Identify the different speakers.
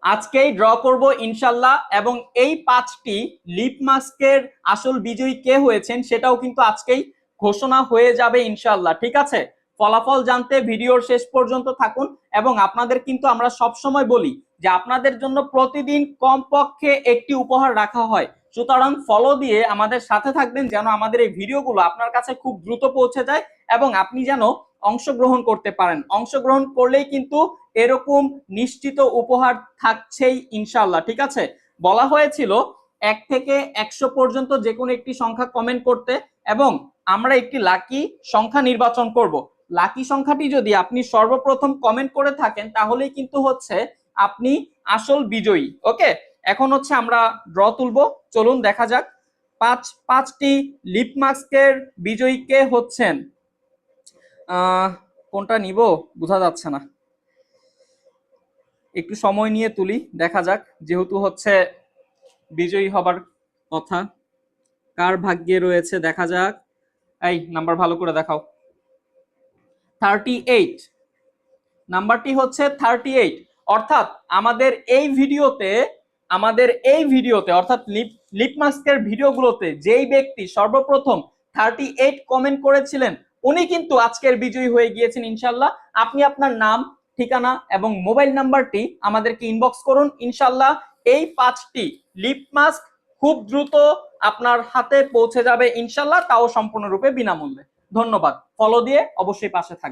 Speaker 1: আজকেই ড্র করব ইনশাল্লাহ, এবং এই 5টি লিপ মাস্কের আসল বিজয়ী কে হয়েছেন সেটাও কিন্তু আজকেই ঘোষণা হয়ে যাবে ইনশাল্লাহ। ঠিক আছে, ফলাফল জানতে ভিডিওর শেষ পর্যন্ত থাকুন। এবং আপনাদের কিন্তু আমরা সব সময় বলি যে আপনাদের জন্য প্রতিদিন কমপক্ষে একটি উপহার রাখা হয়, সুতরাং ফলো দিয়ে আমাদের সাথে থাকবেন যেন আমাদের এই ভিডিওগুলো আপনার কাছে খুব দ্রুত পৌঁছে যায় এবং আপনি যেন অংশগ্রহণ করতে পারেন। অংশগ্রহণ করলেই কিন্তু এরকম নিশ্চিত উপহার থাকছেই ইনশাল্লাহ। ঠিক আছে, বলা হয়েছিল 1 থেকে 100 পর্যন্ত যে কোনো একটি সংখ্যা কমেন্ট করতে, এবং আমরা একটি লাকি সংখ্যা নির্বাচন করব। লাকি সংখ্যাটি যদি আপনি সর্বপ্রথম কমেন্ট করে থাকেন তাহলেই কিন্তু হচ্ছে আপনি আসল বিজয়ী। ওকে, এখন হচ্ছে আমরা ড্র তুলবো, চলুন দেখা যাক পাঁচটি লিপ মাস্কের বিজয়ী কে হচ্ছেন। কোনটা নিব বোঝা যাচ্ছে না, একটু সময় নিয়ে তুলি, দেখা যাক, যেহেতু হচ্ছে বিজয়ী হবার কথা। কার ভাগ্যে রয়েছে দেখা যাক। এই নাম্বার ভালো করে দেখাও। 38 নাম্বারটি হচ্ছে 38। অর্থাৎ আমাদের এই ভিডিওতে অর্থাৎ লিপ মাস্কের ভিডিওগুলোতে যেই ব্যক্তি সর্বপ্রথম 38 কমেন্ট করেছিলেন উনি কিন্তু আজকের বিজয়ী হয়ে গিয়েছেন ইনশাল্লাহ। আপনি আপনার নাম, ঠিকানা এবং মোবাইল নাম্বারটি আমাদেরকে ইনবক্স করুন, ইনশাল্লাহ এই 5টি লিপ মাস্ক খুব দ্রুত আপনার হাতে পৌঁছে যাবে ইনশাল্লাহ, তাও সম্পূর্ণরূপে বিনামূল্যে। ধন্যবাদ, ফলো দিয়ে অবশ্যই পাশে থাকবেন।